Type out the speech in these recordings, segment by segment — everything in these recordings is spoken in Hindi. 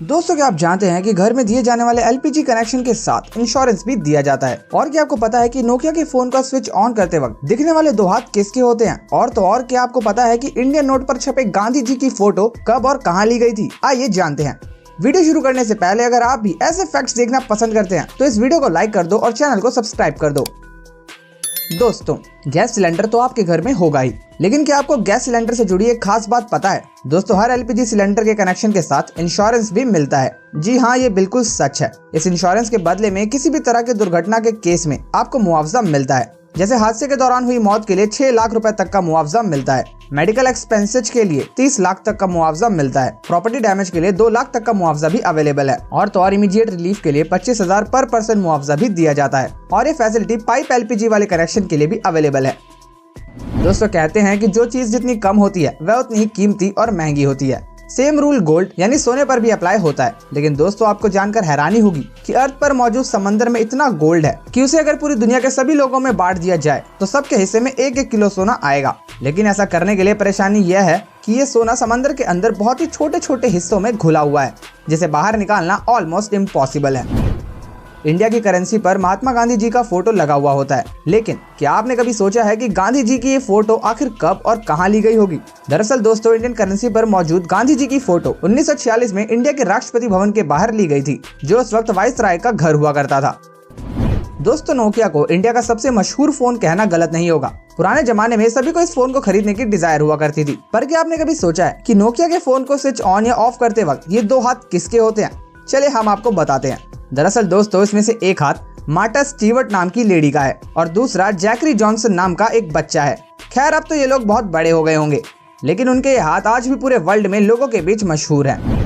दोस्तों, क्या आप जानते हैं कि घर में दिए जाने वाले एलपीजी कनेक्शन के साथ इंश्योरेंस भी दिया जाता है। और क्या आपको पता है कि नोकिया के फोन का स्विच ऑन करते वक्त दिखने वाले दो हाथ किसके होते हैं। और तो और क्या आपको पता है कि इंडियन नोट पर छपे गांधी जी की फोटो कब और कहां ली गई थी। आइए जानते हैं। वीडियो शुरू करने से पहले अगर आप भी ऐसे फैक्ट्स देखना पसंद करते हैं तो इस वीडियो को लाइक कर दो और चैनल को सब्सक्राइब कर दो। दोस्तों, गैस सिलेंडर तो आपके घर में होगा ही, लेकिन क्या आपको गैस सिलेंडर से जुड़ी एक खास बात पता है? दोस्तों, हर एलपीजी सिलेंडर के कनेक्शन के साथ इंश्योरेंस भी मिलता है। जी हाँ, ये बिल्कुल सच है। इस इंश्योरेंस के बदले में किसी भी तरह के दुर्घटना के केस में आपको मुआवजा मिलता है। जैसे हादसे के दौरान हुई मौत के लिए 6 लाख रुपए तक का मुआवजा मिलता है। मेडिकल एक्सपेंसेज के लिए 30 लाख तक का मुआवजा मिलता है। प्रॉपर्टी डैमेज के लिए 2 लाख तक का मुआवजा भी अवेलेबल है। और तो और इमीडिएट रिलीफ के लिए 25,000 पर पर्सन मुआवजा भी दिया जाता है। और ये फैसिलिटी पाइप एलपीजी वाले कनेक्शन के लिए भी अवेलेबल है। दोस्तों, कहते हैं कि जो चीज जितनी कम होती है वह उतनी ही कीमती और महंगी होती है। सेम रूल गोल्ड यानी सोने पर भी अप्लाई होता है। लेकिन दोस्तों, आपको जानकर हैरानी होगी कि अर्थ पर मौजूद समंदर में इतना गोल्ड है कि उसे अगर पूरी दुनिया के सभी लोगों में बांट दिया जाए तो सबके हिस्से में 1-1 किलो सोना आएगा। लेकिन ऐसा करने के लिए परेशानी यह है कि ये सोना समंदर के अंदर बहुत ही छोटे छोटे हिस्सों में घुला हुआ है, जिसे बाहर निकालना ऑलमोस्ट इम्पॉसिबल है। इंडिया की करेंसी पर महात्मा गांधी जी का फोटो लगा हुआ होता है, लेकिन क्या आपने कभी सोचा है कि गांधी जी की ये फोटो आखिर कब और कहां ली गई होगी? दरअसल दोस्तों, इंडियन करेंसी पर मौजूद गांधी जी की फोटो 1946 में इंडिया के राष्ट्रपति भवन के बाहर ली गई थी, जो उस वक्त वाइसराय का घर हुआ करता था। दोस्तों, नोकिया को इंडिया का सबसे मशहूर फोन कहना गलत नहीं होगा। पुराने जमाने में सभी को इस फोन को खरीदने की डिजायर हुआ करती थी। पर क्या आपने कभी सोचा है कि नोकिया के फोन को स्विच ऑन या ऑफ करते वक्त ये 2 हाथ किसके होते हैं? चलिए हम आपको बताते हैं। दरअसल दोस्तों, इसमें से एक हाथ मार्टा स्टीवर्ट नाम की लेडी का है और दूसरा जैकरी जॉनसन नाम का एक बच्चा है। खैर, अब तो ये लोग बहुत बड़े हो गए होंगे, लेकिन उनके ये हाथ आज भी पूरे वर्ल्ड में लोगों के बीच मशहूर हैं।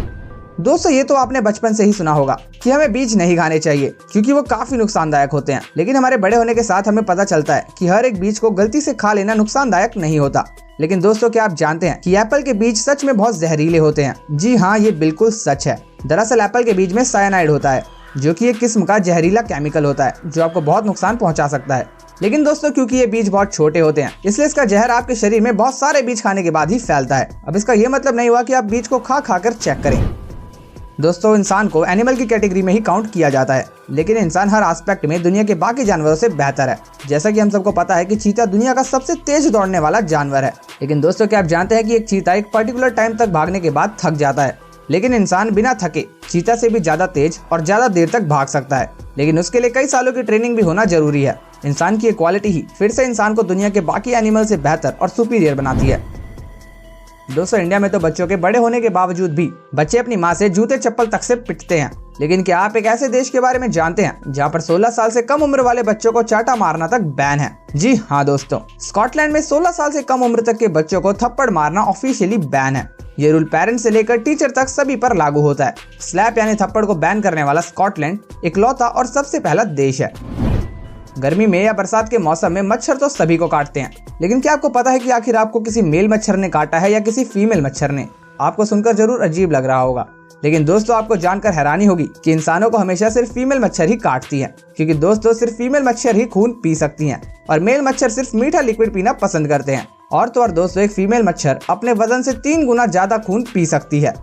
दोस्तों, ये तो आपने बचपन से ही सुना होगा कि हमें बीज नहीं खाने चाहिए क्योंकि वो काफी नुकसानदायक होते हैं। लेकिन हमारे बड़े होने के साथ हमें पता चलता है कि हर एक बीज को गलती से खा लेना नुकसानदायक नहीं होता। लेकिन दोस्तों, क्या आप जानते हैं कि एप्पल के बीज सच में बहुत जहरीले होते हैं? जी हाँ, ये बिल्कुल सच है। दरअसल एप्पल के बीज में साइनाइड होता है, जो कि एक किस्म का जहरीला केमिकल होता है जो आपको बहुत नुकसान पहुंचा सकता है। लेकिन दोस्तों, क्योंकि ये बीज बहुत छोटे होते हैं, इसलिए इसका जहर आपके शरीर में बहुत सारे बीज खाने के बाद ही फैलता है। अब इसका ये मतलब नहीं हुआ कि आप बीज को खा कर चेक करें। दोस्तों, इंसान को एनिमल की कैटेगरी में ही काउंट किया जाता है, लेकिन इंसान हर एस्पेक्ट में दुनिया के बाकी जानवरों से बेहतर है। जैसा कि हम सबको पता है कि चीता दुनिया का सबसे तेज दौड़ने वाला जानवर है। लेकिन दोस्तों, क्या आप जानते हैं कि एक चीता एक पर्टिकुलर टाइम तक भागने के बाद थक जाता है, लेकिन इंसान बिना थके चीता से भी ज्यादा तेज और ज्यादा देर तक भाग सकता है। लेकिन उसके लिए कई सालों की ट्रेनिंग भी होना जरूरी है। इंसान की क्वालिटी ही फिर से इंसान को दुनिया के बाकी एनिमल से बेहतर और सुपीरियर बनाती है। दोस्तों, इंडिया में तो बच्चों के बड़े होने के बावजूद भी बच्चे अपनी माँ से जूते चप्पल तक से पिटते हैं। लेकिन क्या आप एक ऐसे देश के बारे में जानते हैं जहाँ पर 16 साल से कम उम्र वाले बच्चों को चाटा मारना तक बैन है? जी हाँ दोस्तों, स्कॉटलैंड में 16 साल से कम उम्र तक के बच्चों को थप्पड़ मारना ऑफिशियली बैन है। ये रूल पेरेंट्स से लेकर टीचर तक सभी पर लागू होता है। स्लैप यानी थप्पड़ को बैन करने वाला स्कॉटलैंड इकलौता और सबसे पहला देश है। गर्मी में या बरसात के मौसम में मच्छर तो सभी को काटते हैं, लेकिन क्या आपको पता है कि आखिर आपको किसी मेल मच्छर ने काटा है या किसी फीमेल मच्छर ने? आपको सुनकर जरूर अजीब लग रहा होगा, लेकिन दोस्तों, आपको जानकर हैरानी होगी कि इंसानों को हमेशा सिर्फ फीमेल मच्छर ही काटती है। क्योंकि दोस्तों, सिर्फ फीमेल मच्छर ही खून पी सकती हैं और मेल मच्छर सिर्फ मीठा लिक्विड पीना पसंद करते हैं। और तो और दोस्तों, एक फीमेल मच्छर अपने वजन से 3 गुना ज्यादा खून पी सकती है।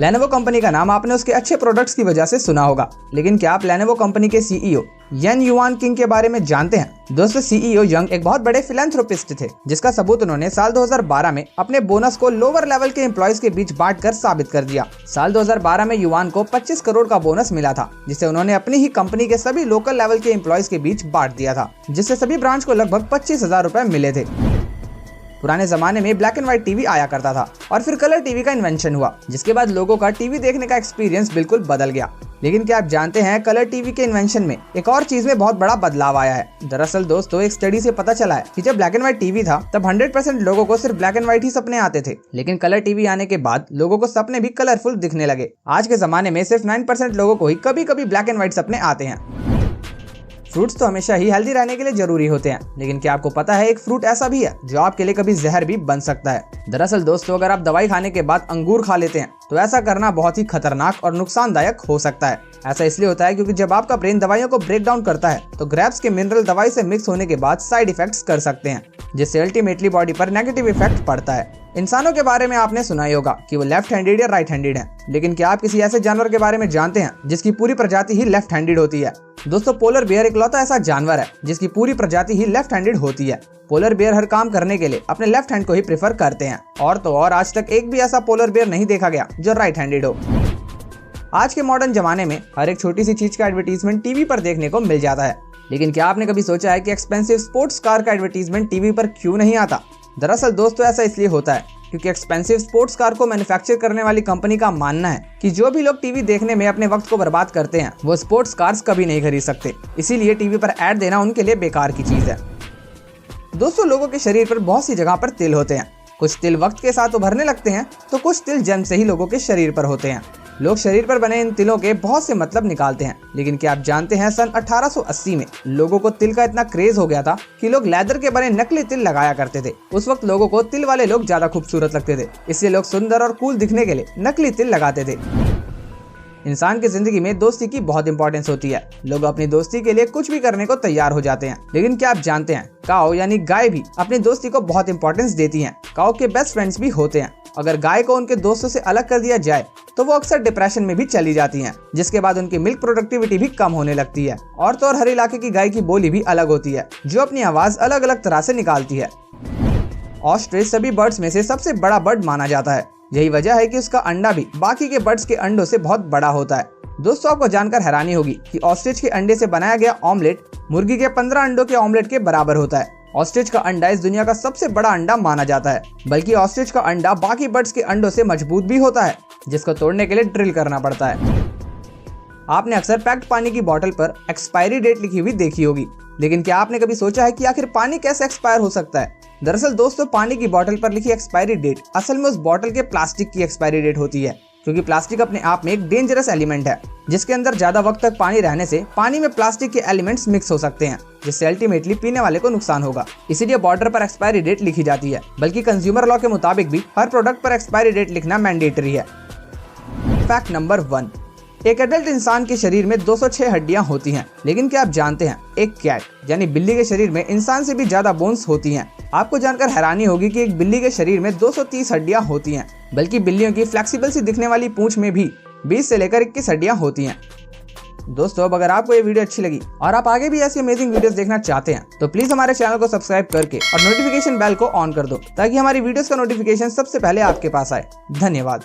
लेनोवो कंपनी का नाम आपने उसके अच्छे प्रोडक्ट्स की वजह से सुना होगा, लेकिन क्या आप लेनोवो कंपनी के सीईओ यन युआन किंग के बारे में जानते हैं? दोस्तों, सीईओ यंग एक बहुत बड़े फिलैंथ्रोपिस्ट थे, जिसका सबूत उन्होंने साल 2012 में अपने बोनस को लोअर लेवल के एम्प्लॉइज के बीच बांटकर साबित कर दिया। साल 2012 में युआन को 25 करोड़ का बोनस मिला था, जिसे उन्होंने अपनी ही कंपनी के सभी लोकल लेवल के एम्प्लॉइज के बीच बांट दिया था, जिससे सभी ब्रांच को लगभग 25,000 रुपए मिले थे। पुराने जमाने में ब्लैक एंड व्हाइट टीवी आया करता था और फिर कलर टीवी का इन्वेंशन हुआ, जिसके बाद लोगों का टीवी देखने का एक्सपीरियंस बिल्कुल बदल गया। लेकिन क्या आप जानते हैं, कलर टीवी के इन्वेंशन में एक और चीज में बहुत बड़ा बदलाव आया है। दरअसल दोस्तों, एक स्टडी से पता चला है कि जब ब्लैक एंड व्हाइट टीवी था तब 100% लोगों को सिर्फ ब्लैक एंड व्हाइट ही सपने आते थे, लेकिन कलर टीवी आने के बाद लोगों को सपने भी कलरफुल दिखने लगे। आज के जमाने में सिर्फ 9% लोगों को ही कभी कभी ब्लैक एंड व्हाइट सपने आते हैं। फ्रूट्स तो हमेशा ही हेल्दी रहने के लिए जरूरी होते हैं, लेकिन क्या आपको पता है एक फ्रूट ऐसा भी है जो आपके लिए कभी जहर भी बन सकता है? दरअसल दोस्तों, अगर आप दवाई खाने के बाद अंगूर खा लेते हैं तो ऐसा करना बहुत ही खतरनाक और नुकसानदायक हो सकता है। ऐसा इसलिए होता है क्योंकि जब आपका ब्रेन दवाइयों को ब्रेक डाउन करता है तो ग्रेप्स के मिनरल दवाई से मिक्स होने के बाद साइड इफेक्ट्स कर सकते हैं, जिससे अल्टीमेटली बॉडी पर नेगेटिव इफेक्ट पड़ता है। इंसानों के बारे में आपने सुना ही होगा कि वो लेफ्ट हैंडेड या राइट हैंडेड हैं, लेकिन क्या आप किसी ऐसे जानवर के बारे में जानते हैं जिसकी पूरी प्रजाति ही लेफ्ट हैंडेड होती है? दोस्तों, पोलर बेयर इकलौता ऐसा जानवर है जिसकी पूरी प्रजाति ही लेफ्ट हैंडेड होती है। पोलर बेयर हर काम करने के लिए अपने लेफ्ट हैंड को ही प्रेफर करते हैं, और तो और आज तक एक भी ऐसा पोलर बेयर नहीं देखा गया जो राइट हैंडेड हो। आज के मॉडर्न जमाने में हर एक छोटी सी चीज का एडवर्टीजमेंट टीवी पर देखने को मिल जाता है, लेकिन क्या आपने कभी सोचा है कि एक्सपेंसिव स्पोर्ट्स कार का एडवर्टीजमेंट टीवी पर क्यों नहीं आता? दरअसल दोस्तों, ऐसा इसलिए होता है क्योंकि एक्सपेंसिव स्पोर्ट्स कार को मैन्युफैक्चर करने वाली कंपनी का मानना है कि जो भी लोग टीवी देखने में अपने वक्त को बर्बाद करते हैं वो स्पोर्ट्स कार्स कभी नहीं खरीद सकते, इसीलिए टीवी पर ऐड देना उनके लिए बेकार की चीज है। दोस्तों, लोगों के शरीर पर बहुत सी जगह पर तिल होते हैं। कुछ तिल वक्त के साथ उभरने लगते हैं तो कुछ तिल जन्म से ही लोगों के शरीर पर होते हैं। लोग शरीर पर बने इन तिलों के बहुत से मतलब निकालते हैं, लेकिन क्या आप जानते हैं सन 1880 में लोगों को तिल का इतना क्रेज हो गया था कि लोग लेदर के बने नकली तिल लगाया करते थे। उस वक्त लोगों को तिल वाले लोग ज्यादा खूबसूरत लगते थे, इसलिए लोग सुंदर और कूल दिखने के लिए नकली तिल लगाते थे। इंसान की जिंदगी में दोस्ती की बहुत इंपॉर्टेंस होती है। लोग अपनी दोस्ती के लिए कुछ भी करने को तैयार हो जाते हैं, लेकिन क्या आप जानते हैं काऊ यानी गाय भी अपनी दोस्ती को बहुत इंपॉर्टेंस देती हैं। काऊ के बेस्ट फ्रेंड्स भी होते हैं। अगर गाय को उनके दोस्तों से अलग कर दिया जाए तो वो अक्सर डिप्रेशन में भी चली जाती हैं, जिसके बाद उनकी मिल्क प्रोडक्टिविटी भी कम होने लगती है। और तो और हर इलाके की गाय की बोली भी अलग होती है, जो अपनी आवाज अलग अलग तरह से निकालती है। ऑस्ट्रिच सभी बर्ड्स में से सबसे बड़ा बर्ड माना जाता है। यही वजह है कि उसका अंडा भी बाकी के बर्ड्स के अंडों से बहुत बड़ा होता है। दोस्तों, आपको जानकर हैरानी होगी कि ऑस्ट्रिच के अंडे से बनाया गया ऑमलेट मुर्गी के 15 अंडों के ऑमलेट के बराबर होता है। ऑस्ट्रिच का अंडा इस दुनिया का सबसे बड़ा अंडा माना जाता है, बल्कि ऑस्ट्रिच का अंडा बाकी बर्ड्स के अंडों से मजबूत भी होता है, जिसको तोड़ने के लिए ड्रिल करना पड़ता है। आपने अक्सर पैक्ड पानी की बोतल पर एक्सपायरी डेट लिखी हुई देखी होगी, लेकिन क्या आपने कभी सोचा है कि आखिर पानी कैसे एक्सपायर हो सकता है? दरअसल दोस्तों, पानी की बोतल पर लिखी एक्सपायरी डेट असल में उस बोतल के प्लास्टिक की एक्सपायरी डेट होती है, क्योंकि प्लास्टिक अपने आप में एक डेंजरस एलिमेंट है, जिसके अंदर ज्यादा वक्त तक पानी रहने से पानी में प्लास्टिक के एलिमेंट्स मिक्स हो सकते हैं, जिससे अल्टीमेटली पीने वाले को नुकसान होगा। इसीलिए बॉर्डर पर एक्सपायरी डेट लिखी जाती है, बल्कि कंज्यूमर लॉ के मुताबिक भी हर प्रोडक्ट पर एक्सपायरी डेट लिखना मैंडेटरी है। फैक्ट नंबर 1, एक एडल्ट इंसान के शरीर में 206 हड्डियां होती हैं, लेकिन क्या आप जानते हैं एक कैट यानी बिल्ली के शरीर में इंसान से भी ज्यादा बोन्स होती हैं। आपको जानकर हैरानी होगी कि एक बिल्ली के शरीर में 230 हड्डियां होती हैं, बल्कि बिल्लियों की फ्लेक्सिबल सी दिखने वाली पूंछ में भी 20 से लेकर 21 हड्डियां होती हैं। दोस्तों, अब अगर आपको ये वीडियो अच्छी लगी और आप आगे भी ऐसी अमेजिंग वीडियोस देखना चाहते हैं तो प्लीज हमारे चैनल को सब्सक्राइब करके और नोटिफिकेशन बेल को ऑन कर दो, ताकि हमारी वीडियोस का नोटिफिकेशन सबसे पहले आपके पास आए। धन्यवाद।